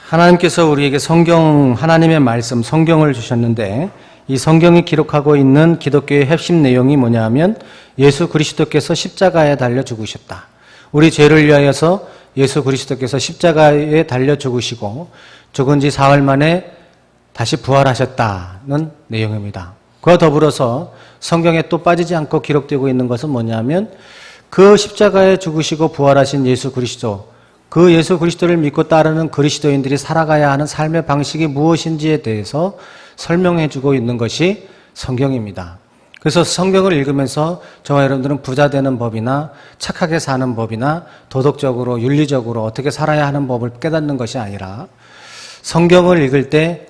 하나님께서 우리에게 하나님의 말씀, 성경을 주셨는데 이 성경이 기록하고 있는 기독교의 핵심 내용이 뭐냐 하면 예수 그리스도께서 십자가에 달려 죽으셨다. 우리 죄를 위하여서 예수 그리스도께서 십자가에 달려 죽으시고 죽은 지 사흘 만에 다시 부활하셨다는 내용입니다. 그와 더불어서 성경에 또 빠지지 않고 기록되고 있는 것은 뭐냐면 그 십자가에 죽으시고 부활하신 예수 그리스도, 그 예수 그리스도를 믿고 따르는 그리스도인들이 살아가야 하는 삶의 방식이 무엇인지에 대해서 설명해 주고 있는 것이 성경입니다. 그래서 성경을 읽으면서 저와 여러분들은 부자 되는 법이나 착하게 사는 법이나 도덕적으로 윤리적으로 어떻게 살아야 하는 법을 깨닫는 것이 아니라 성경을 읽을 때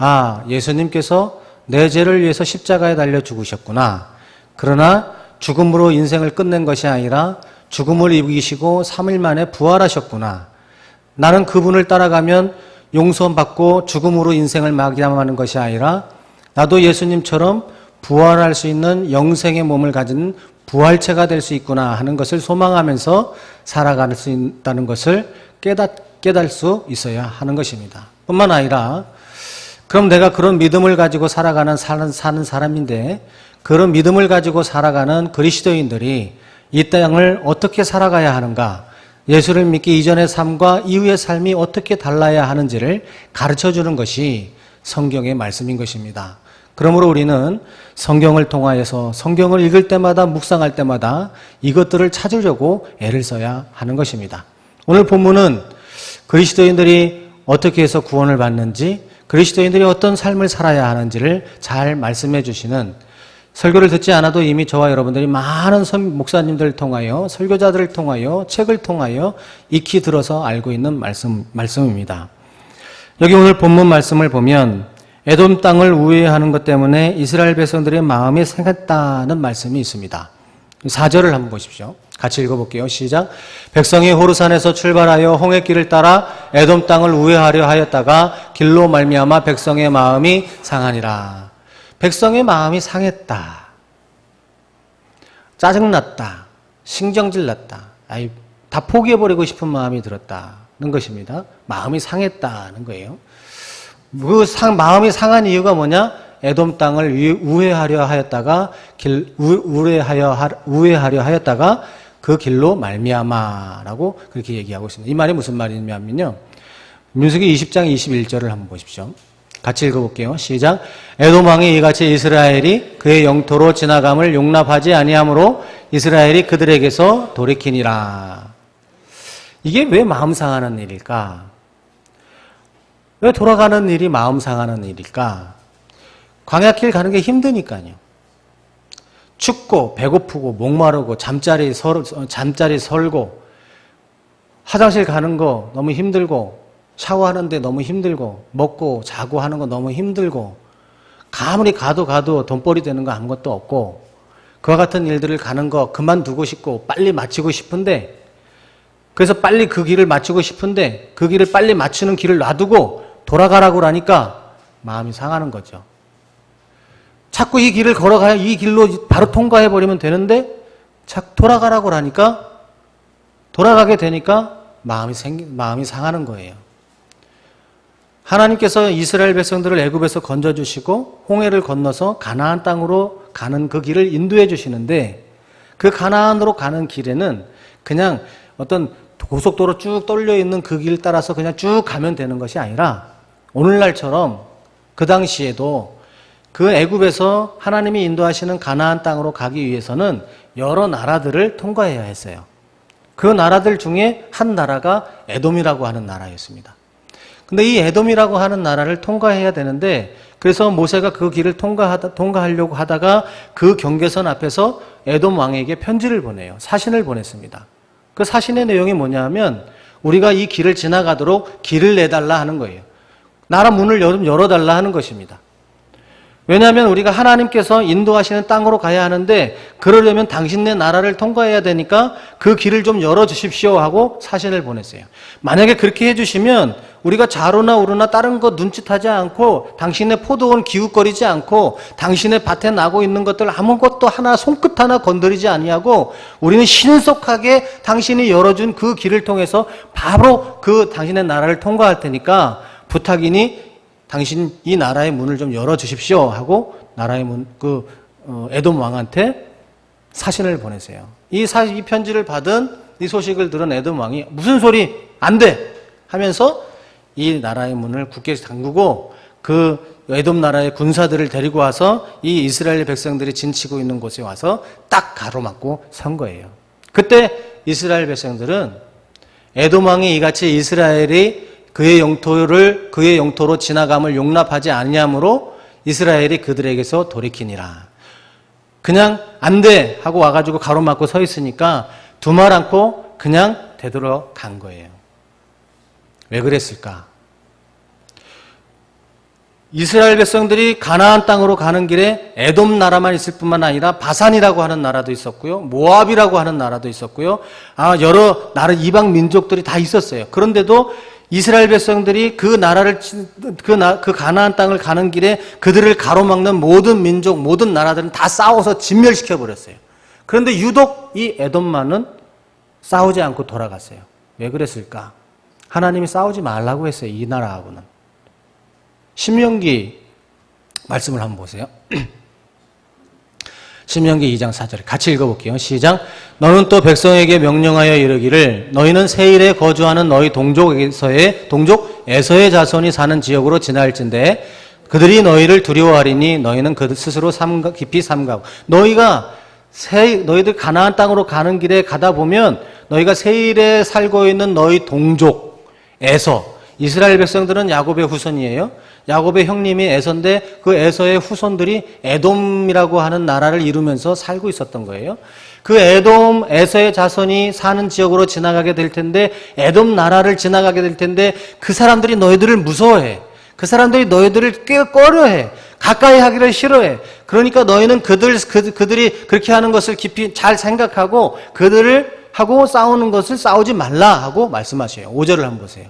예수님께서 내 죄를 위해서 십자가에 달려 죽으셨구나. 그러나 죽음으로 인생을 끝낸 것이 아니라 죽음을 이기시고 3일 만에 부활하셨구나. 나는 그분을 따라가면 용서받고 죽음으로 인생을 마감하는 것이 아니라 나도 예수님처럼 부활할 수 있는 영생의 몸을 가진 부활체가 될 수 있구나 하는 것을 소망하면서 살아갈 수 있다는 것을 깨달을 수 있어야 하는 것입니다. 뿐만 아니라 그럼 내가 그런 믿음을 가지고 사는 사람인데 그런 믿음을 가지고 살아가는 그리스도인들이 이 땅을 어떻게 살아가야 하는가, 예수를 믿기 이전의 삶과 이후의 삶이 어떻게 달라야 하는지를 가르쳐주는 것이 성경의 말씀인 것입니다. 그러므로 우리는 성경을 통하여서 성경을 읽을 때마다 묵상할 때마다 이것들을 찾으려고 애를 써야 하는 것입니다. 오늘 본문은 그리스도인들이 어떻게 해서 구원을 받는지, 그리스도인들이 어떤 삶을 살아야 하는지를 잘 말씀해 주시는, 설교를 듣지 않아도 이미 저와 여러분들이 많은 목사님들을 통하여, 설교자들을 통하여, 책을 통하여 익히 들어서 알고 있는 말씀입니다. 여기 오늘 본문 말씀을 보면 에돔 땅을 우회하는 것 때문에 이스라엘 백성들의 마음이 상했다는 말씀이 있습니다. 4절을 한번 보십시오. 같이 읽어볼게요. 시작. 백성이 호르산에서 출발하여 홍해길을 따라 에돔 땅을 우회하려 하였다가 길로 말미암아 백성의 마음이 상하니라. 백성의 마음이 상했다. 짜증났다. 신경질 났다. 다 포기해버리고 싶은 마음이 들었다는 것입니다. 마음이 상했다는 거예요. 마음이 상한 이유가 뭐냐? 에돔 땅을 우회하려 하였다가 우회하려 하였다가 그 길로 말미암아라고 그렇게 얘기하고 있습니다. 이 말이 무슨 말이냐면요. 민수기 20장 21절을 한번 보십시오. 같이 읽어볼게요. 시작. 에돔 왕이 이같이 이스라엘이 그의 영토로 지나감을 용납하지 아니하므로 이스라엘이 그들에게서 돌이키니라. 이게 왜 마음 상하는 일일까? 왜 돌아가는 일이 마음 상하는 일일까? 광야길 가는 게 힘드니까요. 춥고 배고프고 목마르고 잠자리 설고 화장실 가는 거 너무 힘들고 샤워하는데 너무 힘들고 먹고 자고 하는 거 너무 힘들고 아무리 가도 돈벌이 되는 거 아무것도 없고 그와 같은 일들을 가는 거 그만두고 싶고 빨리 마치고 싶은데, 그래서 빨리 그 길을 마치고 싶은데 그 길을 빨리 마치는 길을 놔두고 돌아가라고 하니까 마음이 상하는 거죠. 자꾸 이 길을 걸어가야 이 길로 바로 통과해버리면 되는데 자꾸 돌아가라고 하니까, 돌아가게 되니까 마음이 상하는 거예요. 하나님께서 이스라엘 백성들을 애굽에서 건져주시고 홍해를 건너서 가나안 땅으로 가는 그 길을 인도해 주시는데, 그 가나안으로 가는 길에는 그냥 어떤 고속도로 쭉 떨려 있는 그 길 따라서 그냥 쭉 가면 되는 것이 아니라 오늘날처럼 그 당시에도 그 애굽에서 하나님이 인도하시는 가나안 땅으로 가기 위해서는 여러 나라들을 통과해야 했어요. 그 나라들 중에 한 나라가 에돔이라고 하는 나라였습니다. 근데 이 에돔이라고 하는 나라를 통과해야 되는데, 그래서 모세가 그 길을 통과하려고 하다가 그 경계선 앞에서 에돔 왕에게 편지를 보내요. 사신을 보냈습니다. 그 사신의 내용이 뭐냐면 우리가 이 길을 지나가도록 길을 내달라 하는 거예요. 나라 문을 열어달라 하는 것입니다. 왜냐하면 우리가 하나님께서 인도하시는 땅으로 가야 하는데 그러려면 당신네 나라를 통과해야 되니까 그 길을 좀 열어주십시오 하고 사신을 보냈어요. 만약에 그렇게 해주시면 우리가 좌로나 우로나 다른 거 눈짓하지 않고 당신의 포도원 기웃거리지 않고 당신의 밭에 나고 있는 것들 아무것도 하나 손끝 하나 건드리지 아니하고 우리는 신속하게 당신이 열어준 그 길을 통해서 바로 그 당신의 나라를 통과할 테니까 부탁이니 당신 이 나라의 문을 좀 열어주십시오 하고 나라의 에돔 왕한테 사신을 보내세요. 이 편지를 받은 이 소식을 들은 에돔 왕이 무슨 소리 안 돼 하면서 이 나라의 문을 굳게 잠그고 그 에돔 나라의 군사들을 데리고 와서 이 이스라엘 백성들이 진치고 있는 곳에 와서 딱 가로막고 선 거예요. 그때 이스라엘 백성들은 에돔 왕이 이같이 이스라엘이 그의 영토로 지나감을 용납하지 아니하므로 이스라엘이 그들에게서 돌이키니라. 그냥 안 돼 하고 와가지고 가로막고 서 있으니까 두말 않고 그냥 되돌아간 거예요. 왜 그랬을까? 이스라엘 백성들이 가나안 땅으로 가는 길에 에돔 나라만 있을 뿐만 아니라 바산이라고 하는 나라도 있었고요. 모압이라고 하는 나라도 있었고요. 여러 나라 이방 민족들이 다 있었어요. 그런데도 이스라엘 백성들이 그 가나안 땅을 가는 길에 그들을 가로막는 모든 민족, 모든 나라들은 다 싸워서 진멸시켜 버렸어요. 그런데 유독 이 에돔만은 싸우지 않고 돌아갔어요. 왜 그랬을까? 하나님이 싸우지 말라고 했어요. 이 나라하고는. 신명기 말씀을 한번 보세요. 신명기 2장 4절 같이 읽어볼게요. 시작. 너는 또 백성에게 명령하여 이르기를 너희는 세일에 거주하는 너희 동족 에서의 자손이 사는 지역으로 지날진대 그들이 너희를 두려워하리니 너희는 그 스스로 깊이 삼가고 너희들 가나안 땅으로 가는 길에 가다 보면 너희가 세일에 살고 있는 너희 동족 이스라엘 백성들은 야곱의 후손이에요. 야곱의 형님이 에서인데 그 에서의 후손들이 에돔이라고 하는 나라를 이루면서 살고 있었던 거예요. 그 에서의 자손이 사는 지역으로 지나가게 될 텐데 에돔 나라를 지나가게 될 텐데 그 사람들이 너희들을 무서워해. 그 사람들이 너희들을 꺼려해. 가까이 하기를 싫어해. 그러니까 너희는 그들이 그렇게 하는 것을 깊이 잘 생각하고 그들을 하고 싸우는 것을 싸우지 말라 하고 말씀하셔요. 5절을 한번 보세요.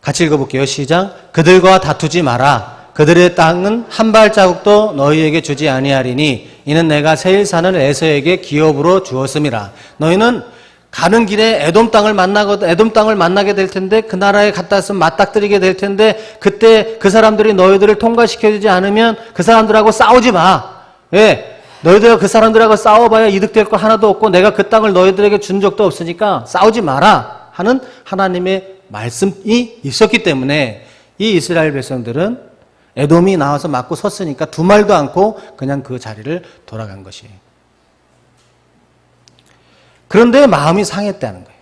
같이 읽어볼게요. 시작. 그들과 다투지 마라. 그들의 땅은 한 발자국도 너희에게 주지 아니하리니 이는 내가 세일 사는 에서에게 기업으로 주었음이라. 너희는 가는 길에 에돔 땅을 만나게 될 텐데 그 나라에 갔다 왔으면 맞닥뜨리게 될 텐데 그때 그 사람들이 너희들을 통과시켜주지 않으면 그 사람들하고 싸우지 마. 왜? 너희들과 그 사람들하고 싸워봐야 이득될 거 하나도 없고 내가 그 땅을 너희들에게 준 적도 없으니까 싸우지 마라 하는 하나님의 말씀이 있었기 때문에 이 이스라엘 백성들은 에돔이 나와서 맞고 섰으니까 두 말도 않고 그냥 그 자리를 돌아간 것이에요. 그런데 마음이 상했다는 거예요.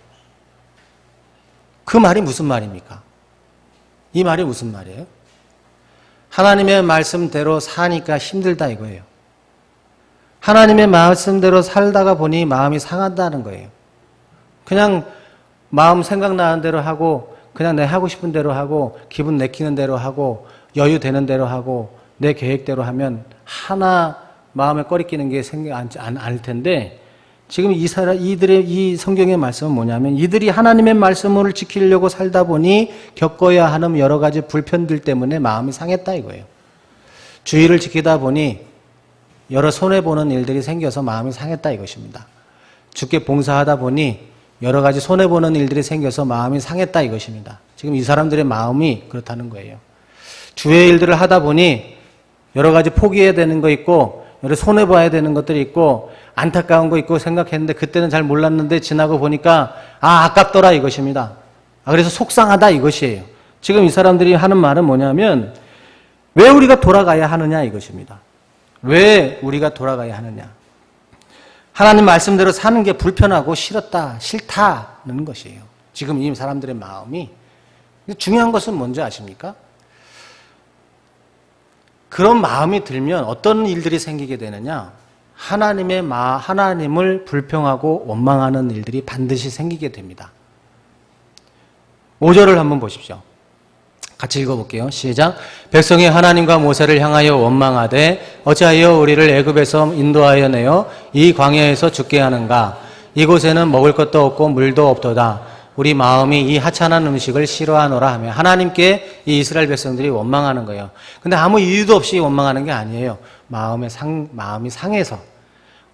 그 말이 무슨 말입니까? 이 말이 무슨 말이에요? 하나님의 말씀대로 사니까 힘들다 이거예요. 하나님의 말씀대로 살다가 보니 마음이 상한다는 거예요. 그냥 마음 생각나는 대로 하고 그냥 내 하고 싶은 대로 하고 기분 내키는 대로 하고 여유 되는 대로 하고 내 계획대로 하면 하나 마음에 꺼리끼는 게 생각 안 텐데 지금 이들의 이 성경의 말씀은 뭐냐면 이들이 하나님의 말씀을 지키려고 살다 보니 겪어야 하는 여러 가지 불편들 때문에 마음이 상했다 이거예요. 주의를 지키다 보니 여러 손해보는 일들이 생겨서 마음이 상했다 이것입니다. 주께 봉사하다 보니 여러 가지 손해보는 일들이 생겨서 마음이 상했다 이것입니다. 지금 이 사람들의 마음이 그렇다는 거예요. 주의 일들을 하다 보니 여러 가지 포기해야 되는 거 있고 여러 손해봐야 되는 것들이 있고 안타까운 거 있고 생각했는데 그때는 잘 몰랐는데 지나고 보니까 아깝더라 이것입니다. 그래서 속상하다 이것이에요. 지금 이 사람들이 하는 말은 뭐냐면 왜 우리가 돌아가야 하느냐 이것입니다. 왜 우리가 돌아가야 하느냐. 하나님 말씀대로 사는 게 불편하고 싫다는 것이에요. 지금 이 사람들의 마음이. 중요한 것은 뭔지 아십니까? 그런 마음이 들면 어떤 일들이 생기게 되느냐? 하나님을 불평하고 원망하는 일들이 반드시 생기게 됩니다. 5절을 한번 보십시오. 같이 읽어볼게요. 시작. 백성이 하나님과 모세를 향하여 원망하되 어찌하여 우리를 애굽에서 인도하여 내어 이 광야에서 죽게 하는가? 이곳에는 먹을 것도 없고 물도 없도다. 우리 마음이 이 하찮은 음식을 싫어하노라 하며 하나님께 이 이스라엘 백성들이 원망하는 거예요. 근데 아무 이유도 없이 원망하는 게 아니에요. 마음이 상해서.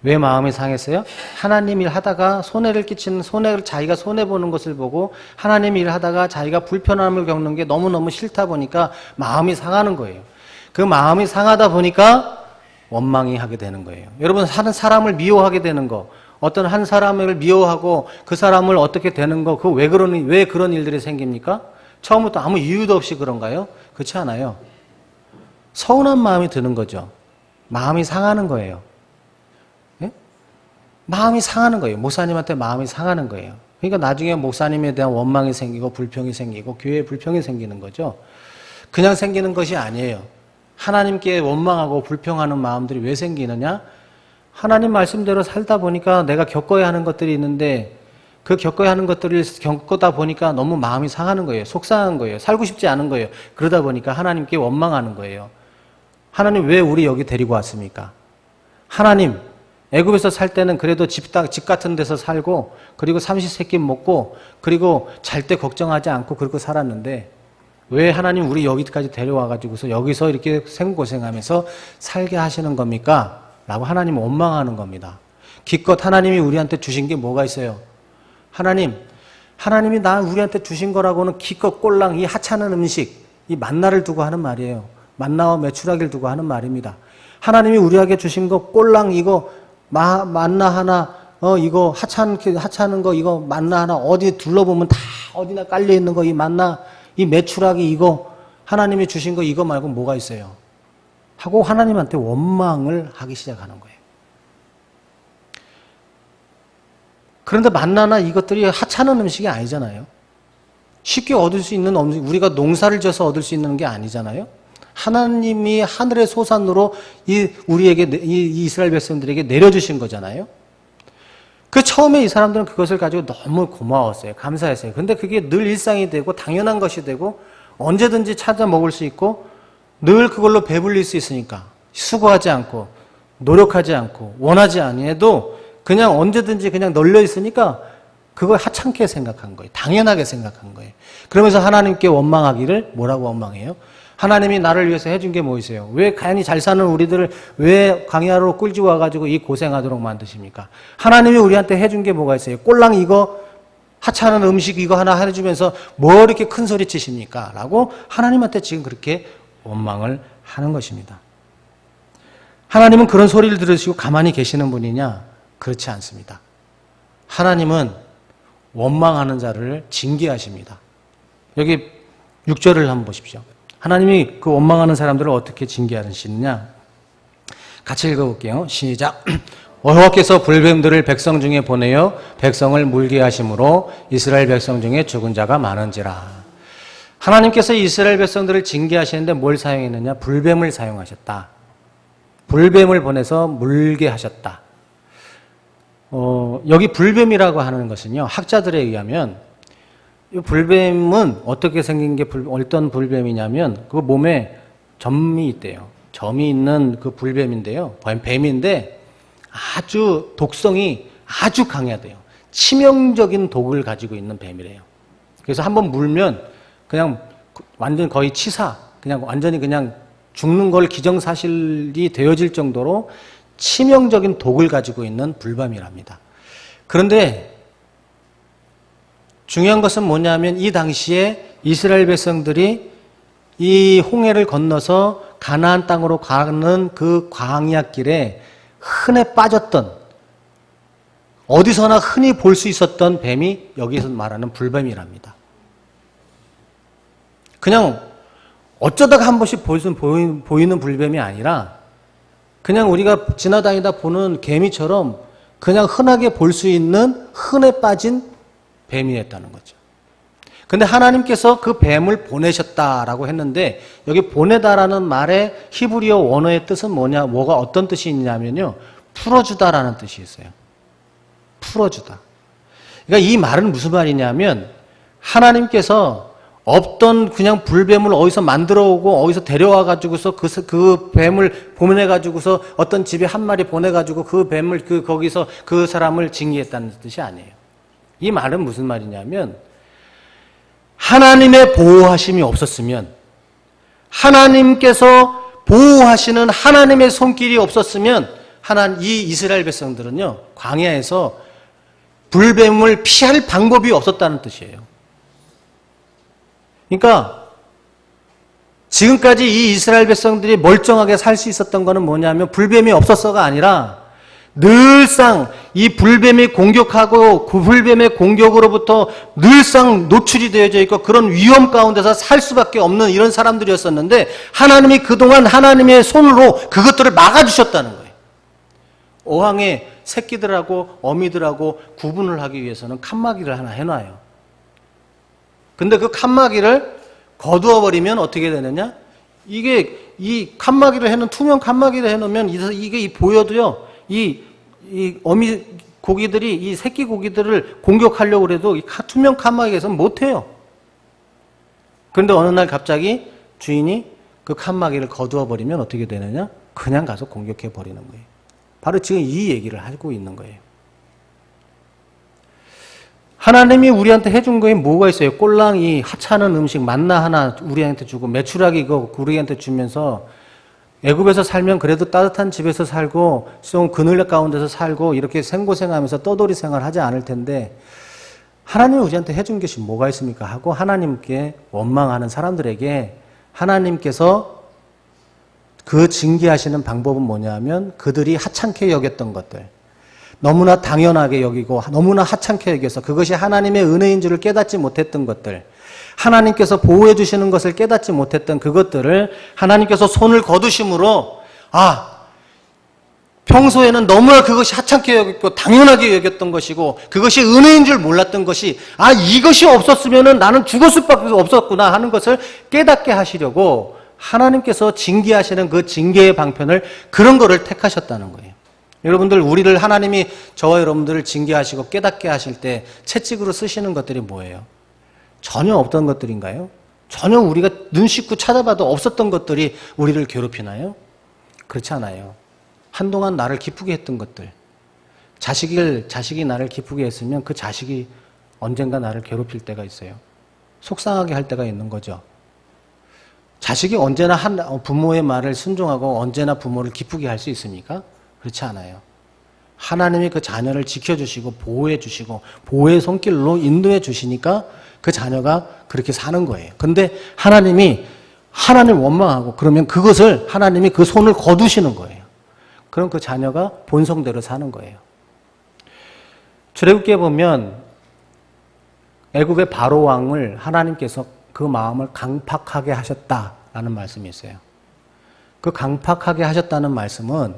왜 마음이 상했어요? 하나님 일 하다가 손해를 끼치는 자기가 손해보는 것을 보고 하나님 일 하다가 자기가 불편함을 겪는 게 너무너무 싫다 보니까 마음이 상하는 거예요. 그 마음이 상하다 보니까 원망이 하게 되는 거예요. 여러분, 사람을 미워하게 되는 거, 어떤 한 사람을 미워하고 그 사람을 어떻게 되는 거, 왜 그런 일들이 생깁니까? 처음부터 아무 이유도 없이 그런가요? 그렇지 않아요. 서운한 마음이 드는 거죠. 마음이 상하는 거예요. 마음이 상하는 거예요. 목사님한테 마음이 상하는 거예요. 그러니까 나중에 목사님에 대한 원망이 생기고 불평이 생기고 교회에 불평이 생기는 거죠. 그냥 생기는 것이 아니에요. 하나님께 원망하고 불평하는 마음들이 왜 생기느냐? 하나님 말씀대로 살다 보니까 내가 겪어야 하는 것들이 있는데 그 겪어야 하는 것들을 겪다 보니까 너무 마음이 상하는 거예요. 속상한 거예요. 살고 싶지 않은 거예요. 그러다 보니까 하나님께 원망하는 거예요. 하나님 왜 우리 여기 데리고 왔습니까? 하나님, 애굽에서 살 때는 그래도 집 같은 데서 살고 그리고 삼시세끼 먹고 그리고 잘 때 걱정하지 않고 그렇게 살았는데 왜 하나님 우리 여기까지 데려와가지고서 여기서 이렇게 생고생하면서 살게 하시는 겁니까? 라고 하나님 원망하는 겁니다. 기껏 하나님이 우리한테 주신 게 뭐가 있어요? 하나님이 우리한테 주신 거라고는 기껏 꼴랑 이 하찮은 음식, 이 만나를 두고 하는 말이에요. 만나와 메추라기를 두고 하는 말입니다. 하나님이 우리에게 주신 거 꼴랑 이거 만나 하나, 이거 하찮은 거, 이거 만나 하나, 어디 둘러보면 다 어디나 깔려있는 거, 이 만나, 이 메추라기 이거, 하나님이 주신 거 이거 말고 뭐가 있어요? 하고 하나님한테 원망을 하기 시작하는 거예요. 그런데 만나나 이것들이 하찮은 음식이 아니잖아요. 쉽게 얻을 수 있는 음식, 우리가 농사를 져서 얻을 수 있는 게 아니잖아요. 하나님이 하늘의 소산으로 우리에게, 이 이스라엘 백성들에게 내려주신 거잖아요. 그 처음에 이 사람들은 그것을 가지고 너무 고마웠어요. 감사했어요. 근데 그게 늘 일상이 되고 당연한 것이 되고 언제든지 찾아 먹을 수 있고 늘 그걸로 배불릴 수 있으니까 수고하지 않고 노력하지 않고 원하지 아니해도 그냥 언제든지 그냥 널려 있으니까 그걸 하찮게 생각한 거예요. 당연하게 생각한 거예요. 그러면서 하나님께 원망하기를 뭐라고 원망해요? 하나님이 나를 위해서 해준 게 뭐 있어요? 왜 가연히 잘 사는 우리들을 왜 광야로 끌지 와가지고 이 고생하도록 만드십니까? 하나님이 우리한테 해준 게 뭐가 있어요? 꼴랑 이거 하찮은 음식 이거 하나 해주면서 뭐 이렇게 큰 소리 치십니까? 라고 하나님한테 지금 그렇게 원망을 하는 것입니다. 하나님은 그런 소리를 들으시고 가만히 계시는 분이냐? 그렇지 않습니다. 하나님은 원망하는 자를 징계하십니다. 여기 6절을 한번 보십시오. 하나님이 그 원망하는 사람들을 어떻게 징계하시느냐? 같이 읽어볼게요. 시작. 여호와께서 불뱀들을 백성 중에 보내어 백성을 물게 하심으로 이스라엘 백성 중에 죽은 자가 많은지라. 하나님께서 이스라엘 백성들을 징계하시는데 뭘 사용했느냐? 불뱀을 사용하셨다. 불뱀을 보내서 물게 하셨다. 여기 불뱀이라고 하는 것은요, 학자들에 의하면 이 불뱀은 어떻게 생긴 게 어떤 불뱀이냐면 그 몸에 점이 있대요. 점이 있는 그 불뱀인데요. 뱀인데 아주 독성이 아주 강하대요. 치명적인 독을 가지고 있는 뱀이래요. 그래서 한번 물면 그냥 완전 거의 치사, 그냥 완전히 그냥 죽는 걸 기정사실이 되어질 정도로 치명적인 독을 가지고 있는 불뱀이랍니다. 그런데 중요한 것은 뭐냐면 이 당시에 이스라엘 백성들이 이 홍해를 건너서 가나안 땅으로 가는 그 광야길에 흔해 빠졌던, 어디서나 흔히 볼 수 있었던 뱀이 여기서 말하는 불뱀이랍니다. 그냥 어쩌다가 한 번씩 보이는 불뱀이 아니라 그냥 우리가 지나다니다 보는 개미처럼 그냥 흔하게 볼 수 있는 흔해 빠진 뱀이었다는 거죠. 근데 하나님께서 그 뱀을 보내셨다라고 했는데 여기 보내다라는 말의 히브리어 원어의 뜻은 뭐가 어떤 뜻이 있냐면요. 풀어주다라는 뜻이 있어요. 풀어주다. 그러니까 이 말은 무슨 말이냐면 하나님께서 없던 그냥 불뱀을 어디서 만들어 오고 어디서 데려와 가지고서 그 뱀을 보내 가지고서 어떤 집에 한 마리 보내 가지고 그 뱀을 거기서 그 사람을 징계했다는 뜻이 아니에요. 이 말은 무슨 말이냐면 하나님의 보호하심이 없었으면, 하나님께서 보호하시는 하나님의 손길이 없었으면 이 이스라엘 백성들은요, 광야에서 불뱀을 피할 방법이 없었다는 뜻이에요. 그러니까 지금까지 이 이스라엘 백성들이 멀쩡하게 살 수 있었던 거는 뭐냐면 불뱀이 없었어가 아니라 늘상 이 불뱀이 공격하고 그 불뱀의 공격으로부터 늘상 노출이 되어져 있고 그런 위험 가운데서 살 수밖에 없는 이런 사람들이었었는데 하나님이 그동안 하나님의 손으로 그것들을 막아주셨다는 거예요. 어항에 새끼들하고 어미들하고 구분을 하기 위해서는 칸막이를 하나 해놔요. 근데 그 칸막이를 거두어 버리면 어떻게 되느냐? 이게 이 칸막이를 해놓은 투명 칸막이를 해놓으면 이게 보여도요. 이 어미 고기들이 이 새끼 고기들을 공격하려고 해도 이 투명 칸막이에서는 못해요. 그런데 어느 날 갑자기 주인이 그 칸막이를 거두어 버리면 어떻게 되느냐? 그냥 가서 공격해 버리는 거예요. 바로 지금 이 얘기를 하고 있는 거예요. 하나님이 우리한테 해준 거에 뭐가 있어요? 꼴랑이 하찮은 음식 만나 하나 우리한테 주고 메추라기 이거 우리한테 주면서 애굽에서 살면 그래도 따뜻한 집에서 살고 좀 그늘 가운데서 살고 이렇게 생고생하면서 떠돌이 생활하지 않을 텐데 하나님이 우리한테 해준 것이 뭐가 있습니까? 하고 하나님께 원망하는 사람들에게 하나님께서 그 징계하시는 방법은 뭐냐면 그들이 하찮게 여겼던 것들, 너무나 당연하게 여기고 너무나 하찮게 여겨서 그것이 하나님의 은혜인 줄을 깨닫지 못했던 것들, 하나님께서 보호해 주시는 것을 깨닫지 못했던 그것들을 하나님께서 손을 거두심으로 평소에는 너무나 그것이 하찮게 여겼고 당연하게 여겼던 것이고 그것이 은혜인 줄 몰랐던 것이 이것이 없었으면 나는 죽을 수밖에 없었구나 하는 것을 깨닫게 하시려고 하나님께서 징계하시는 그 징계의 방편을 그런 거를 택하셨다는 거예요. 여러분들 우리를 하나님이 저와 여러분들을 징계하시고 깨닫게 하실 때 채찍으로 쓰시는 것들이 뭐예요? 전혀 없던 것들인가요? 전혀 우리가 눈 씻고 찾아봐도 없었던 것들이 우리를 괴롭히나요? 그렇지 않아요. 한동안 나를 기쁘게 했던 것들, 자식이 나를 기쁘게 했으면 그 자식이 언젠가 나를 괴롭힐 때가 있어요. 속상하게 할 때가 있는 거죠. 자식이 언제나 부모의 말을 순종하고 언제나 부모를 기쁘게 할 수 있습니까? 그렇지 않아요. 하나님이 그 자녀를 지켜주시고 보호해 주시고 보호의 손길로 인도해 주시니까 그 자녀가 그렇게 사는 거예요. 근데 하나님 원망하고 그러면 그것을 하나님이 그 손을 거두시는 거예요. 그럼 그 자녀가 본성대로 사는 거예요. 출애굽기에 보면 애굽의 바로 왕을 하나님께서 그 마음을 강팍하게 하셨다라는 말씀이 있어요. 그 강팍하게 하셨다는 말씀은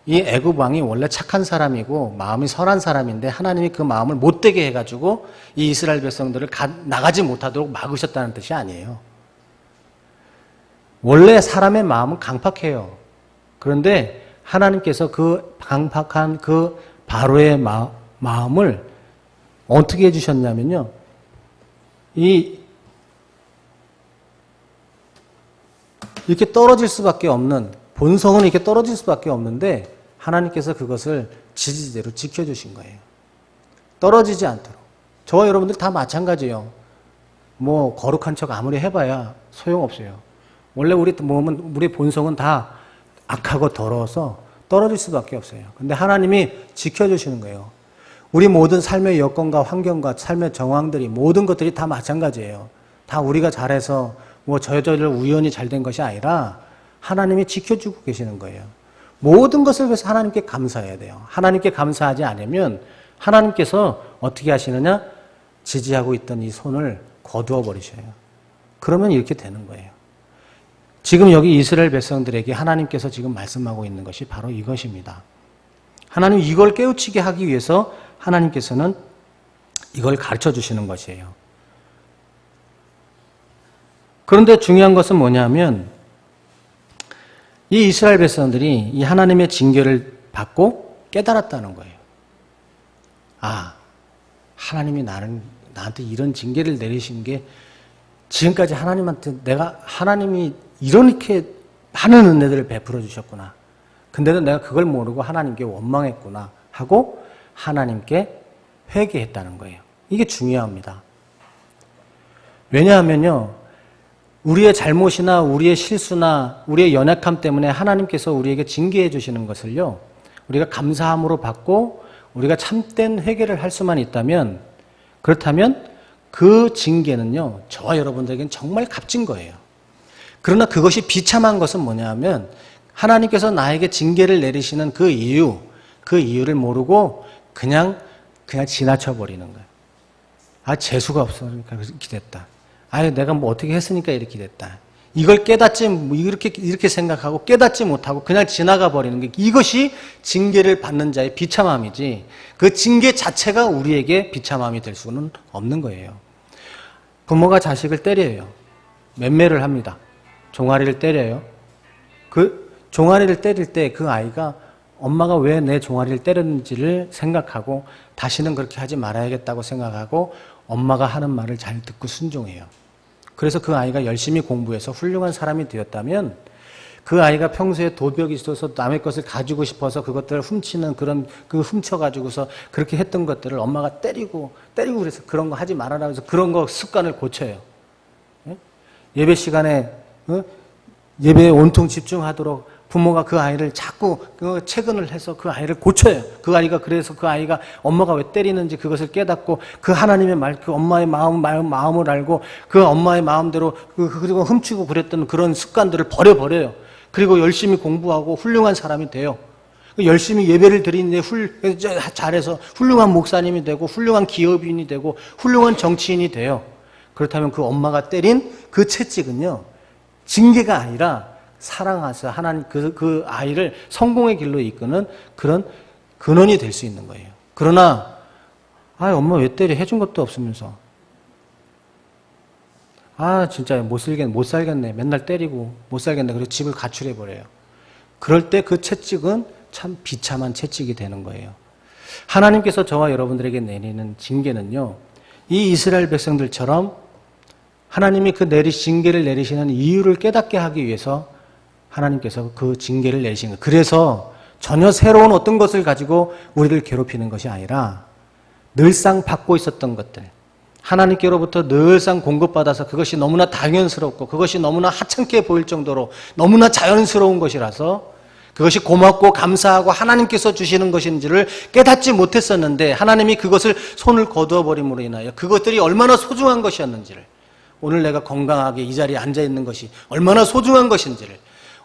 이 애굽 왕이 원래 착한 사람이고 마음이 선한 사람인데 하나님이 그 마음을 못되게 해가지고 이 이스라엘 백성들을 나가지 못하도록 막으셨다는 뜻이 아니에요. 원래 사람의 마음은 강팍해요. 그런데 하나님께서 그 강팍한 그 바로의 마음을 어떻게 해주셨냐면요. 이렇게 떨어질 수밖에 없는, 본성은 이렇게 떨어질 수밖에 없는데 하나님께서 그것을 지지대로 지켜주신 거예요. 떨어지지 않도록. 저와 여러분들 다 마찬가지예요. 뭐 거룩한 척 아무리 해봐야 소용없어요. 원래 우리 본성은 다 악하고 더러워서 떨어질 수밖에 없어요. 근데 하나님이 지켜주시는 거예요. 우리 모든 삶의 여건과 환경과 삶의 정황들이 모든 것들이 다 마찬가지예요. 다 우리가 잘해서 저절로 우연히 잘 된 것이 아니라 하나님이 지켜주고 계시는 거예요. 모든 것을 위해서 하나님께 감사해야 돼요. 하나님께 감사하지 않으면 하나님께서 어떻게 하시느냐? 지지하고 있던 이 손을 거두어 버리셔요. 그러면 이렇게 되는 거예요. 지금 여기 이스라엘 백성들에게 하나님께서 지금 말씀하고 있는 것이 바로 이것입니다. 하나님 이걸 깨우치게 하기 위해서 하나님께서는 이걸 가르쳐 주시는 것이에요. 그런데 중요한 것은 뭐냐면 이 이스라엘 백성들이 이 하나님의 징계를 받고 깨달았다는 거예요. 하나님이 나한테 이런 징계를 내리신 게 지금까지 하나님한테 하나님이 이렇게 많은 은혜들을 베풀어 주셨구나. 근데도 내가 그걸 모르고 하나님께 원망했구나 하고 하나님께 회개했다는 거예요. 이게 중요합니다. 왜냐하면요, 우리의 잘못이나 우리의 실수나 우리의 연약함 때문에 하나님께서 우리에게 징계해 주시는 것을요, 우리가 감사함으로 받고 우리가 참된 회개를 할 수만 있다면, 그렇다면 그 징계는요, 저와 여러분들에게는 정말 값진 거예요. 그러나 그것이 비참한 것은 뭐냐 하면 하나님께서 나에게 징계를 내리시는 그 이유를 모르고 그냥 지나쳐 버리는 거예요. 아, 재수가 없으니까 이렇게 됐다. 아, 내가 뭐 어떻게 했으니까 이렇게 됐다. 이걸 이렇게 생각하고 깨닫지 못하고 그냥 지나가 버리는 게, 이것이 징계를 받는 자의 비참함이지, 그 징계 자체가 우리에게 비참함이 될 수는 없는 거예요. 부모가 자식을 때려요. 맴매를 합니다. 종아리를 때려요. 그 종아리를 때릴 때 그 아이가 엄마가 왜 내 종아리를 때렸는지를 생각하고 다시는 그렇게 하지 말아야겠다고 생각하고 엄마가 하는 말을 잘 듣고 순종해요. 그래서 그 아이가 열심히 공부해서 훌륭한 사람이 되었다면, 그 아이가 평소에 도벽이 있어서 남의 것을 가지고 싶어서 그것들을 훔치는 훔쳐가지고서 그렇게 했던 것들을 엄마가 때리고 그래서 그런 거 하지 말아라 해서 그런 거 습관을 고쳐요. 예배 시간에 예배에 온통 집중하도록 부모가 그 아이를 자꾸 체근을 해서 그 아이를 고쳐요. 그래서 그 아이가 엄마가 왜 때리는지 그것을 깨닫고 그 하나님의 말, 그 엄마의 마음을 알고 그 엄마의 마음대로 그리고 훔치고 그랬던 그런 습관들을 버려버려요. 그리고 열심히 공부하고 훌륭한 사람이 돼요. 열심히 예배를 드리는데 잘해서 훌륭한 목사님이 되고 훌륭한 기업인이 되고 훌륭한 정치인이 돼요. 그렇다면 그 엄마가 때린 그 채찍은요, 징계가 아니라 사랑하셔서 하나님 그 아이를 성공의 길로 이끄는 그런 근원이 될 수 있는 거예요. 그러나 엄마 왜 때려? 해준 것도 없으면서 진짜 못 살겠네. 맨날 때리고 못 살겠네. 그래서 집을 가출해 버려요. 그럴 때 그 채찍은 참 비참한 채찍이 되는 거예요. 하나님께서 저와 여러분들에게 내리는 징계는요, 이 이스라엘 백성들처럼 하나님이 징계를 내리시는 이유를 깨닫게 하기 위해서 하나님께서 그 징계를 내리신 거예요. 그래서 전혀 새로운 어떤 것을 가지고 우리를 괴롭히는 것이 아니라 늘상 받고 있었던 것들, 하나님께로부터 늘상 공급받아서 그것이 너무나 당연스럽고 그것이 너무나 하찮게 보일 정도로 너무나 자연스러운 것이라서 그것이 고맙고 감사하고 하나님께서 주시는 것인지를 깨닫지 못했었는데, 하나님이 그것을 손을 거두어 버림으로 인하여 그것들이 얼마나 소중한 것이었는지를, 오늘 내가 건강하게 이 자리에 앉아있는 것이 얼마나 소중한 것인지를,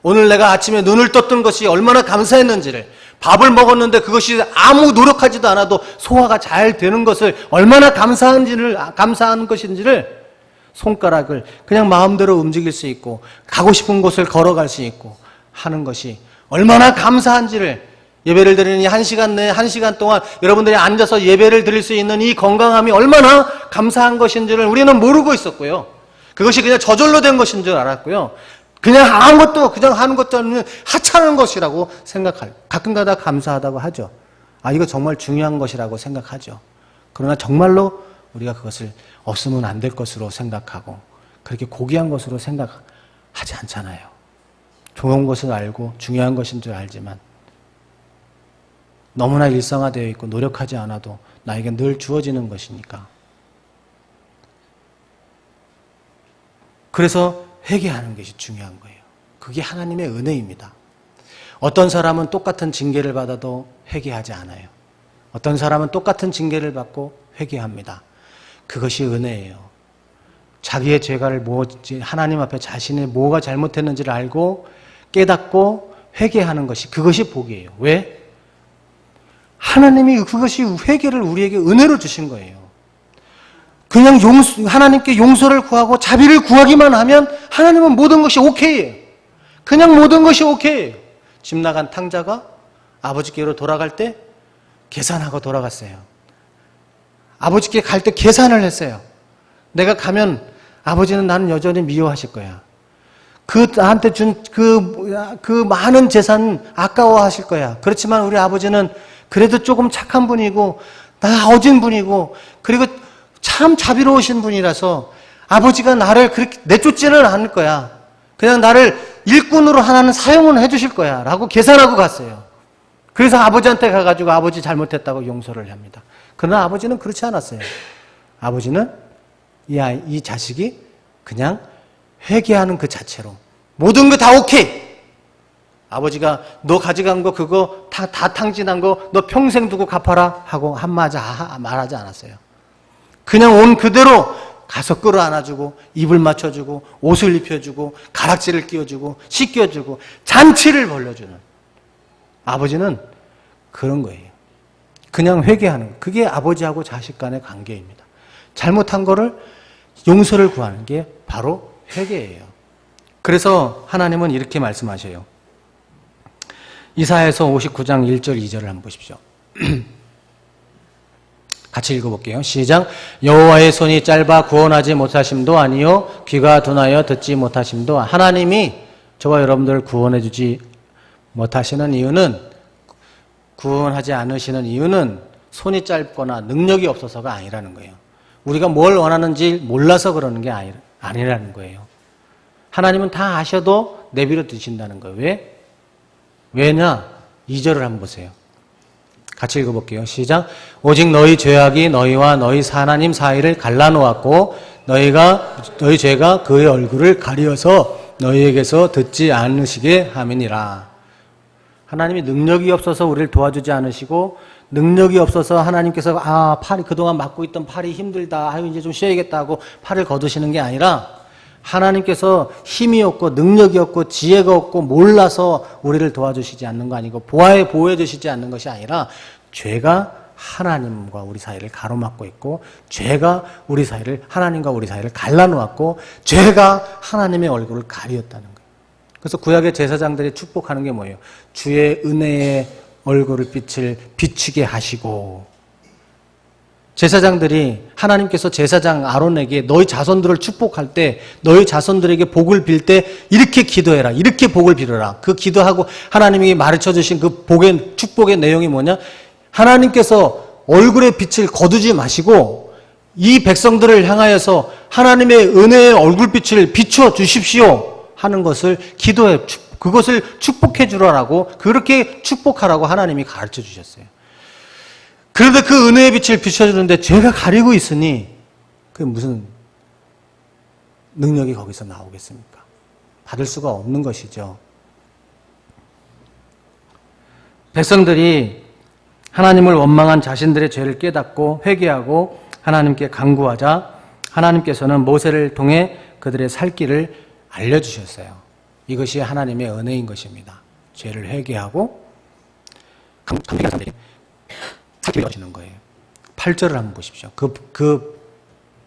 오늘 내가 아침에 눈을 떴던 것이 얼마나 감사했는지를, 밥을 먹었는데 그것이 아무 노력하지도 않아도 소화가 잘 되는 것을 얼마나 감사한 것인지를, 손가락을 그냥 마음대로 움직일 수 있고 가고 싶은 곳을 걸어갈 수 있고 하는 것이 얼마나 감사한지를, 예배를 드리는 이 1시간 동안 여러분들이 앉아서 예배를 드릴 수 있는 이 건강함이 얼마나 감사한 것인지를 우리는 모르고 있었고요. 그것이 그냥 저절로 된 것인 줄 알았고요. 그냥 하는 것도 아니면 하찮은 것이라고 가끔가다 감사하다고 하죠. 이거 정말 중요한 것이라고 생각하죠. 그러나 정말로 우리가 그것을 없으면 안 될 것으로 생각하고 그렇게 고귀한 것으로 생각하지 않잖아요. 좋은 것을 알고 중요한 것인 줄 알지만 너무나 일상화되어 있고 노력하지 않아도 나에게 늘 주어지는 것이니까. 그래서 회개하는 것이 중요한 거예요. 그게 하나님의 은혜입니다. 어떤 사람은 똑같은 징계를 받아도 회개하지 않아요. 어떤 사람은 똑같은 징계를 받고 회개합니다. 그것이 은혜예요. 자기의 죄가를 하나님 앞에 자신의 뭐가 잘못했는지를 알고 깨닫고 회개하는 것이, 그것이 복이에요. 왜? 하나님이 그것이 회개를 우리에게 은혜로 주신 거예요. 그냥 하나님께 용서를 구하고 자비를 구하기만 하면 하나님은 모든 것이 오케이예요. 그냥 모든 것이 오케이예요. 집 나간 탕자가 아버지께로 돌아갈 때 계산하고 돌아갔어요. 아버지께 갈 때 계산을 했어요. 내가 가면 아버지는 나는 여전히 미워하실 거야. 나한테 준 그 많은 재산 아까워하실 거야. 그렇지만 우리 아버지는 그래도 조금 착한 분이고 어진 분이고 그리고 참 자비로우신 분이라서 아버지가 나를 그렇게 내쫓지는 않을 거야. 그냥 나를 일꾼으로 하나는 사용은 해주실 거야. 라고 계산하고 갔어요. 그래서 아버지한테 가가지고 아버지 잘못했다고 용서를 합니다. 그러나 아버지는 그렇지 않았어요. 아버지는 이 자식이 그냥 회개하는 그 자체로 모든 거 다 오케이. 아버지가 너 가져간 거 그거 다 탕진한 거 너 평생 두고 갚아라 하고 한마디 말하지 않았어요. 그냥 온 그대로 가서 끌어안아주고 입을 맞춰주고 옷을 입혀주고 가락지를 끼워주고 씻겨주고 잔치를 벌려주는 아버지는 그런 거예요. 그냥 회개하는 거. 그게 아버지하고 자식 간의 관계입니다. 잘못한 거를 용서를 구하는 게 바로 회개예요. 그래서 하나님은 이렇게 말씀하셔요. 이사야서 59장 1절 2절을 한번 보십시오. 같이 읽어볼게요. 시작. 여호와의 손이 짧아 구원하지 못하심도 아니요 귀가 둔하여 듣지 못하심도. 하나님이 저와 여러분들을 구원해 주지 못하시는 이유는, 구원하지 않으시는 이유는 손이 짧거나 능력이 없어서가 아니라는 거예요. 우리가 뭘 원하는지 몰라서 그러는 게 아니라는 거예요. 하나님은 다 아셔도 내버려 두신다는 거예요. 왜냐? 2절을 한번 보세요. 같이 읽어볼게요. 시작. 오직 너희 죄악이 너희와 너희 하나님 사이를 갈라놓았고 너희 죄가 그의 얼굴을 가리어서 너희에게서 듣지 않으시게 함이니라. 하나님이 능력이 없어서 우리를 도와주지 않으시고, 능력이 없어서 하나님께서 팔이 그동안 맞고 있던 팔이 힘들다, 이제 좀 쉬어야겠다 하고 팔을 거두시는 게 아니라, 하나님께서 힘이 없고 능력이 없고 지혜가 없고 몰라서 우리를 도와주시지 않는 거 아니고 보호해 주시지 않는 것이 아니라, 죄가 하나님과 우리 사이를 가로막고 있고, 죄가 우리 사이를, 하나님과 우리 사이를 갈라놓았고, 죄가 하나님의 얼굴을 가리었다는 거예요. 그래서 구약의 제사장들이 축복하는 게 뭐예요? 주의 은혜의 얼굴을 빛을 비추게 하시고, 제사장들이 하나님께서 제사장 아론에게 너희 자손들을 축복할 때, 너희 자손들에게 복을 빌 때 이렇게 기도해라, 이렇게 복을 빌어라. 그 기도하고 하나님이 가르쳐 주신 그 복의, 축복의 내용이 뭐냐? 하나님께서 얼굴의 빛을 거두지 마시고 이 백성들을 향하여서 하나님의 은혜의 얼굴빛을 비춰 주십시오 하는 것을 기도해, 그것을 축복해 주라고, 그렇게 축복하라고 하나님이 가르쳐 주셨어요. 그런데 그 은혜의 빛을 비춰주는데 죄가 가리고 있으니 그게 무슨 능력이 거기서 나오겠습니까? 받을 수가 없는 것이죠. 백성들이 하나님을 원망한 자신들의 죄를 깨닫고 회개하고 하나님께 간구하자 하나님께서는 모세를 통해 그들의 살 길을 알려주셨어요. 이것이 하나님의 은혜인 것입니다. 죄를 회개하고 회개한 사람들에게 살 길을 주시는 거예요. 8절을 한번 보십시오. 그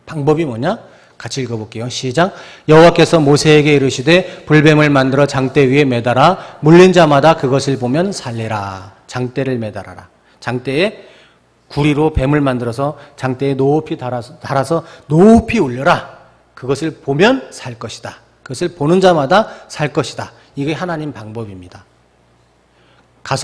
방법이 뭐냐? 같이 읽어볼게요. 시작. 여호와께서 모세에게 이르시되 불뱀을 만들어 장대 위에 매달아 물린 자마다 그것을 보면 살리라. 장대를 매달아라. 장대에 구리로 뱀을 만들어서 장대에 높이 달아서 높이 올려라. 그것을 보면 살 것이다. 그것을 보는 자마다 살 것이다. 이게 하나님 방법입니다.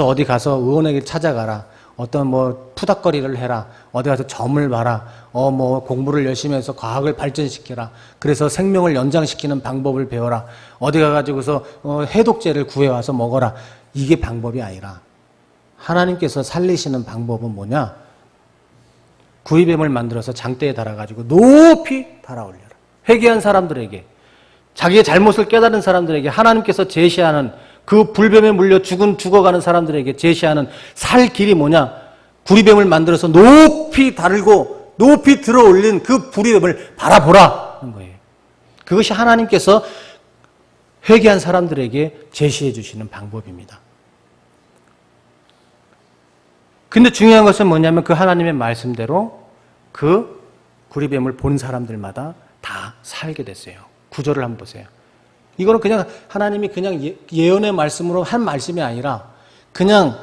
어디 가서 의원에게 찾아가라. 어떤 푸닥거리를 해라. 어디 가서 점을 봐라. 공부를 열심히 해서 과학을 발전시켜라. 그래서 생명을 연장시키는 방법을 배워라. 어디 가가지고서 해독제를 구해와서 먹어라. 이게 방법이 아니라 하나님께서 살리시는 방법은 뭐냐? 구리뱀을 만들어서 장대에 달아가지고 높이 달아올려라. 회개한 사람들에게, 자기의 잘못을 깨달은 사람들에게 하나님께서 제시하는, 그 불뱀에 물려 죽어가는 사람들에게 제시하는 살 길이 뭐냐? 구리뱀을 만들어서 높이 달고 높이 들어 올린 그 구리뱀을 바라보라 하는 거예요. 그것이 하나님께서 회개한 사람들에게 제시해 주시는 방법입니다. 근데 중요한 것은 뭐냐면 그 하나님의 말씀대로 그 구리뱀을 본 사람들마다 다 살게 됐어요. 구절을 한번 보세요. 이거는 그냥 하나님이 그냥 예언의 말씀으로 한 말씀이 아니라 그냥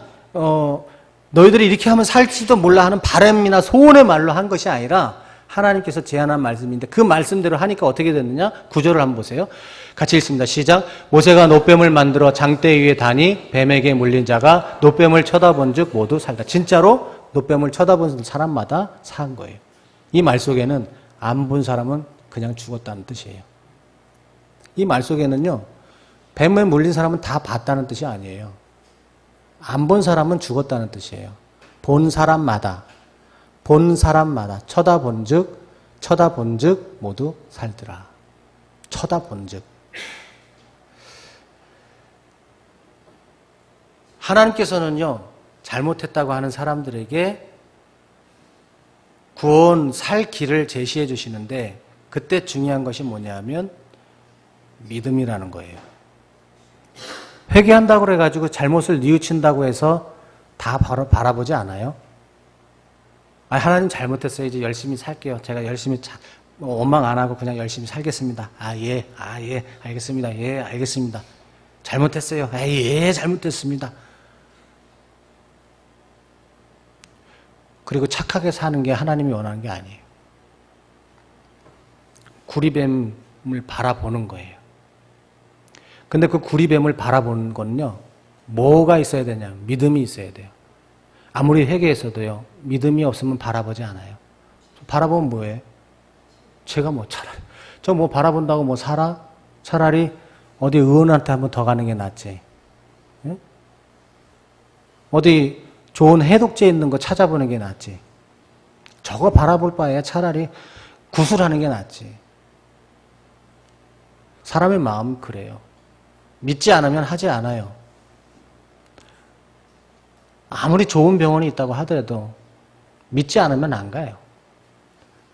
너희들이 이렇게 하면 살지도 몰라 하는 바람이나 소원의 말로 한 것이 아니라 하나님께서 제안한 말씀인데 그 말씀대로 하니까 어떻게 됐느냐? 구절을 한번 보세요. 같이 읽습니다. 시작. 모세가 노뱀을 만들어 장대 위에 다니 뱀에게 물린 자가 노뱀을 쳐다본 즉 모두 살다. 진짜로 노뱀을 쳐다본 사람마다 산 거예요. 이 말 속에는 안 본 사람은 그냥 죽었다는 뜻이에요. 이 말 속에는요, 뱀에 물린 사람은 다 봤다는 뜻이 아니에요. 안 본 사람은 죽었다는 뜻이에요. 본 사람마다 쳐다본즉 모두 살더라. 쳐다본즉. 하나님께서는요, 잘못했다고 하는 사람들에게 구원 살 길을 제시해 주시는데, 그때 중요한 것이 뭐냐면 믿음이라는 거예요. 회개한다고 해가지고 잘못을 뉘우친다고 해서 다 바로 바라보지 않아요. 하나님 잘못했어요. 이제 열심히 살게요. 제가 열심히 원망 안 하고 그냥 열심히 살겠습니다. 예, 알겠습니다. 예, 알겠습니다. 잘못했어요. 예, 잘못했습니다. 그리고 착하게 사는 게 하나님이 원하는 게 아니에요. 구리뱀을 바라보는 거예요. 근데 그 구리뱀을 바라보는 건요, 뭐가 있어야 되냐? 믿음이 있어야 돼요. 아무리 회개했어도요, 믿음이 없으면 바라보지 않아요. 바라보면 뭐예요? 제가 저 바라본다고 살아? 차라리 어디 의원한테 한번 더 가는 게 낫지. 응? 어디 좋은 해독제 있는 거 찾아보는 게 낫지. 저거 바라볼 바에야 차라리 구술하는 게 낫지. 사람의 마음은 그래요. 믿지 않으면 하지 않아요. 아무리 좋은 병원이 있다고 하더라도 믿지 않으면 안 가요.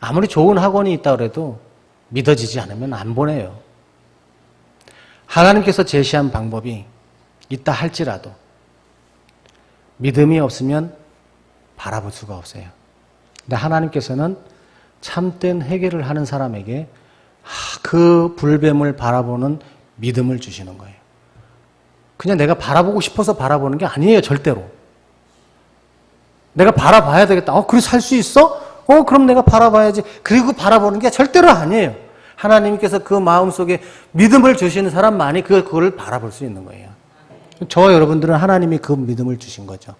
아무리 좋은 학원이 있다고 해도 믿어지지 않으면 안 보내요. 하나님께서 제시한 방법이 있다 할지라도 믿음이 없으면 바라볼 수가 없어요. 근데 하나님께서는 참된 회개를 하는 사람에게 그 불뱀을 바라보는 믿음을 주시는 거예요. 그냥 내가 바라보고 싶어서 바라보는 게 아니에요, 절대로. 내가 바라봐야 되겠다. 그래 살 수 있어? 그럼 내가 바라봐야지. 그리고 바라보는 게 절대로 아니에요. 하나님께서 그 마음속에 믿음을 주시는 사람만이 그거를 바라볼 수 있는 거예요. 저와 여러분들은 하나님이 그 믿음을 주신 거죠.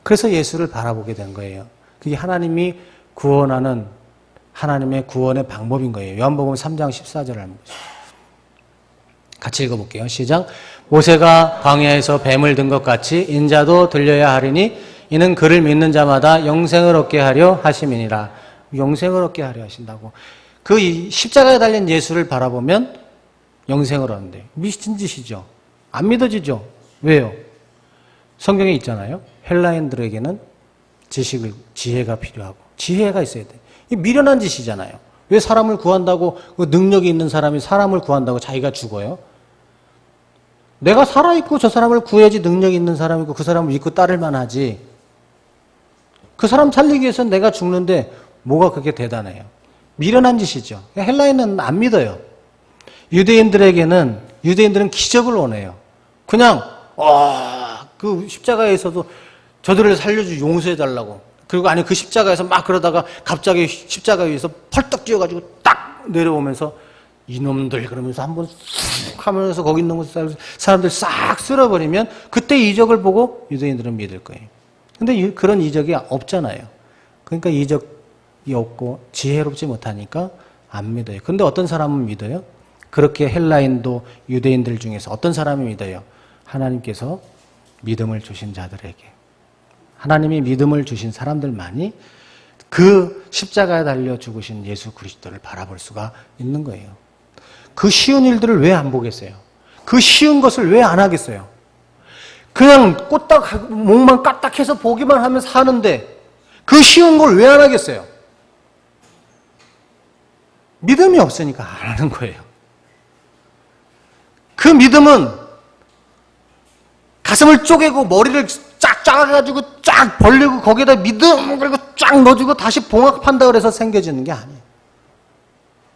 그래서 예수를 바라보게 된 거예요. 그게 하나님이 구원하는 하나님의 구원의 방법인 거예요. 요한복음 3장 14절을 한번 보시죠. 같이 읽어볼게요. 시작. 모세가 광야에서 뱀을 든 것 같이 인자도 들려야 하리니 이는 그를 믿는 자마다 영생을 얻게 하려 하심이니라. 영생을 얻게 하려 하신다고. 그 십자가에 달린 예수를 바라보면 영생을 얻는데 미친 짓이죠. 안 믿어지죠. 왜요? 성경에 있잖아요. 헬라인들에게는 지혜가 필요하고 지혜가 있어야 돼. 이 미련한 짓이잖아요. 왜 사람을 구한다고 그 능력이 있는 사람이 사람을 구한다고 자기가 죽어요? 내가 살아있고 저 사람을 구해야지 능력이 있는 사람이고 그 사람을 믿고 따를만 하지. 그 사람 살리기 위해서는 내가 죽는데 뭐가 그렇게 대단해요? 미련한 짓이죠. 헬라인은 안 믿어요. 유대인들은 기적을 원해요. 그냥 그 십자가에서도 저들을 살려주고 용서해달라고. 그리고 그 십자가에서 막 그러다가 갑자기 십자가 위에서 펄떡 뛰어가지고 딱 내려오면서 이놈들 그러면서 한번 쑥 하면서 거기 있는 사람들 싹 쓸어버리면 그때 이적을 보고 유대인들은 믿을 거예요. 근데 그런 이적이 없잖아요. 그러니까 이적이 없고 지혜롭지 못하니까 안 믿어요. 근데 어떤 사람은 믿어요? 그렇게 헬라인도 유대인들 중에서 어떤 사람이 믿어요? 하나님께서 믿음을 주신 자들에게. 하나님이 믿음을 주신 사람들만이 그 십자가에 달려 죽으신 예수 그리스도를 바라볼 수가 있는 거예요. 그 쉬운 일들을 왜 안 보겠어요? 그 쉬운 것을 왜 안 하겠어요? 그냥 꼬딱 목만 까딱해서 보기만 하면 사는데 그 쉬운 걸 왜 안 하겠어요? 믿음이 없으니까 안 하는 거예요. 그 믿음은 가슴을 쪼개고 머리를 쫙 짜가지고 쫙 벌리고 거기에다 믿음 그리고 쫙 넣어주고 다시 봉합한다 그래서 생겨지는 게 아니에요.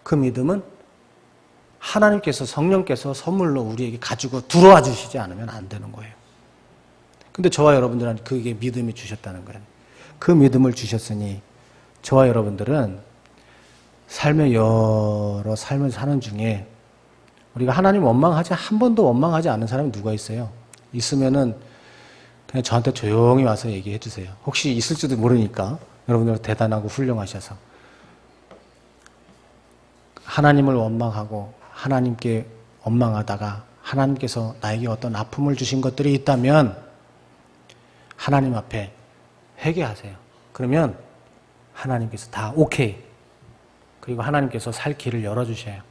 그 믿음은 하나님께서 성령께서 선물로 우리에게 가지고 들어와 주시지 않으면 안 되는 거예요. 근데 저와 여러분들은 그게 믿음이 주셨다는 거예요. 그 믿음을 주셨으니 저와 여러분들은 여러 삶을 사는 중에 우리가 하나님 원망하지 한 번도 원망하지 않은 사람이 누가 있어요? 있으면은 그냥 저한테 조용히 와서 얘기해 주세요. 혹시 있을지도 모르니까 여러분들 대단하고 훌륭하셔서 하나님을 원망하고 하나님께 원망하다가 하나님께서 나에게 어떤 아픔을 주신 것들이 있다면 하나님 앞에 회개하세요. 그러면 하나님께서 다 오케이. 그리고 하나님께서 살 길을 열어주셔요.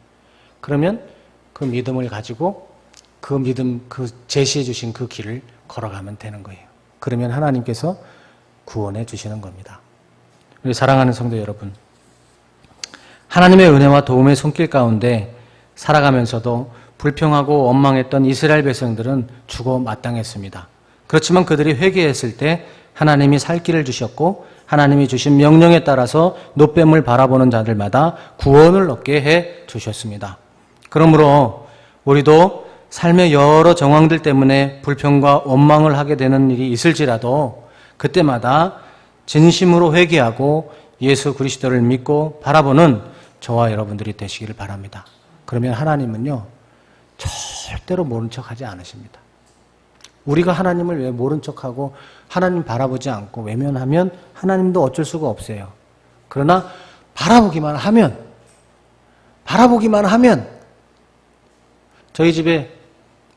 그러면 그 믿음을 가지고 그 믿음, 그 제시해 주신 그 길을 걸어가면 되는 거예요. 그러면 하나님께서 구원해 주시는 겁니다. 우리 사랑하는 성도 여러분, 하나님의 은혜와 도움의 손길 가운데 살아가면서도 불평하고 원망했던 이스라엘 백성들은 죽어 마땅했습니다. 그렇지만 그들이 회개했을 때 하나님이 살 길을 주셨고 하나님이 주신 명령에 따라서 노뱀을 바라보는 자들마다 구원을 얻게 해 주셨습니다. 그러므로 우리도 삶의 여러 정황들 때문에 불평과 원망을 하게 되는 일이 있을지라도 그때마다 진심으로 회개하고 예수 그리스도를 믿고 바라보는 저와 여러분들이 되시기를 바랍니다. 그러면 하나님은요, 절대로 모른 척하지 않으십니다. 우리가 하나님을 왜 모른 척하고 하나님 바라보지 않고 외면하면 하나님도 어쩔 수가 없어요. 그러나 바라보기만 하면 저희 집에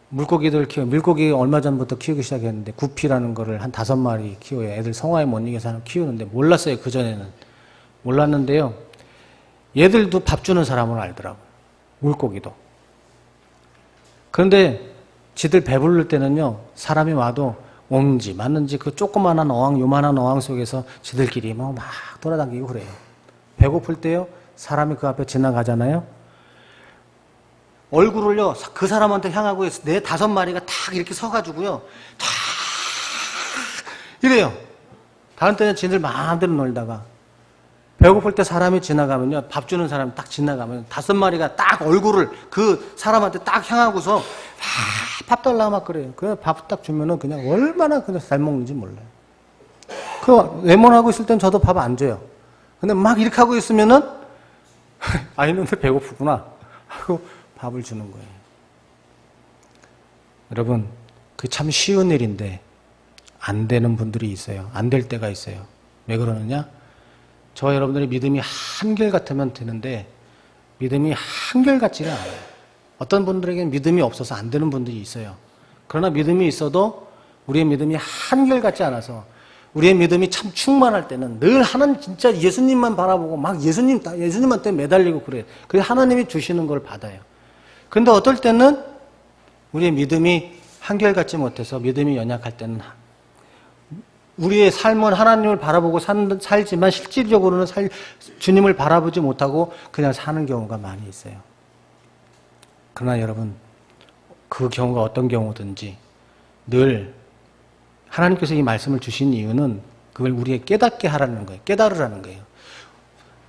물고기 얼마 전부터 키우기 시작했는데 구피라는 거를 한 5마리 키워요. 애들 성화에 못 이겨서 키우는데 몰랐어요. 그전에는 몰랐는데요. 얘들도 밥 주는 사람을 알더라고요. 물고기도. 그런데 지들 배부를 때는요, 사람이 와도 옹지 맞는지 그 조그만한 어항, 요만한 어항 속에서 지들끼리 막 돌아다니고 그래요. 배고플 때요, 사람이 그 앞에 지나가잖아요. 얼굴을요, 그 사람한테 향하고 4-5마리가 탁 이렇게 서가지고요, 탁 이래요. 다른 때는 지들 마음대로 놀다가 배고플 때 사람이 지나가면요, 밥 주는 사람이 딱 지나가면 5마리가 딱 얼굴을 그 사람한테 딱 향하고서 밥 달라 막 그래요. 그 밥 딱 주면은 그냥 얼마나 그냥 잘 먹는지 몰라요. 그 외면하고 있을 땐 저도 밥 안 줘요. 근데 막 이렇게 하고 있으면은 아이는데 배고프구나 하고 밥을 주는 거예요. 여러분, 그게 참 쉬운 일인데 안 되는 분들이 있어요. 안 될 때가 있어요. 왜 그러느냐? 저와 여러분들의 믿음이 한결같으면 되는데 믿음이 한결같지가 않아요. 어떤 분들에게는 믿음이 없어서 안 되는 분들이 있어요. 그러나 믿음이 있어도 우리의 믿음이 한결같지 않아서 우리의 믿음이 참 충만할 때는 늘 하나님 진짜 예수님만 바라보고 막 예수님한테 매달리고 그래요. 그래서 하나님이 주시는 걸 받아요. 그런데 어떨 때는 우리의 믿음이 한결같지 못해서 믿음이 연약할 때는 우리의 삶은 하나님을 바라보고 살지만 실질적으로는 주님을 바라보지 못하고 그냥 사는 경우가 많이 있어요. 그러나 여러분, 그 경우가 어떤 경우든지 늘 하나님께서 이 말씀을 주신 이유는 그걸 우리에게 깨닫게 하라는 거예요. 깨달으라는 거예요.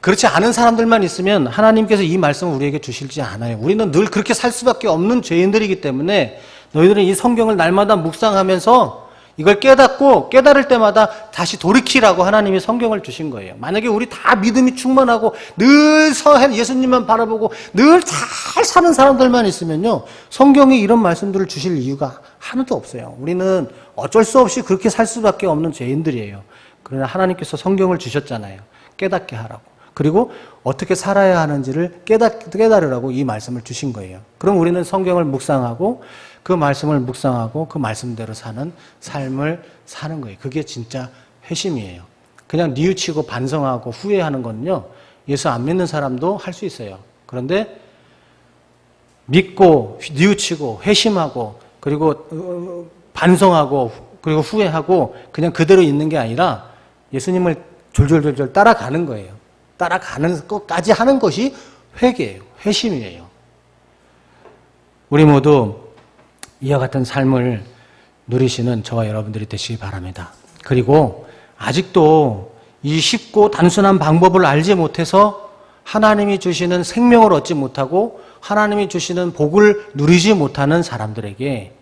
그렇지 않은 사람들만 있으면 하나님께서 이 말씀을 우리에게 주실지 않아요. 우리는 늘 그렇게 살 수밖에 없는 죄인들이기 때문에 너희들은 이 성경을 날마다 묵상하면서 이걸 깨닫고 깨달을 때마다 다시 돌이키라고 하나님이 성경을 주신 거예요. 만약에 우리 다 믿음이 충만하고 늘 예수님만 바라보고 늘 잘 사는 사람들만 있으면요, 성경이 이런 말씀들을 주실 이유가 하나도 없어요. 우리는 어쩔 수 없이 그렇게 살 수밖에 없는 죄인들이에요. 그러나 하나님께서 성경을 주셨잖아요. 깨닫게 하라고. 그리고 어떻게 살아야 하는지를 깨달으라고 이 말씀을 주신 거예요. 그럼 우리는 성경을 묵상하고 그 말씀을 묵상하고 그 말씀대로 사는 삶을 사는 거예요. 그게 진짜 회심이에요. 그냥 뉘우치고 반성하고 후회하는 거는요, 예수 안 믿는 사람도 할 수 있어요. 그런데 믿고 뉘우치고 회심하고 그리고 반성하고 그리고 후회하고 그냥 그대로 있는 게 아니라 예수님을 졸졸졸졸 따라가는 거예요. 따라가는 것까지 하는 것이 회개예요. 회심이에요. 우리 모두 이와 같은 삶을 누리시는 저와 여러분들이 되시기 바랍니다. 그리고 아직도 이 쉽고 단순한 방법을 알지 못해서 하나님이 주시는 생명을 얻지 못하고 하나님이 주시는 복을 누리지 못하는 사람들에게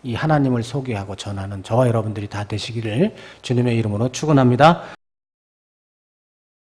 이 하나님을 소개하고 전하는 저와 여러분들이 다 되시기를 주님의 이름으로 축원합니다.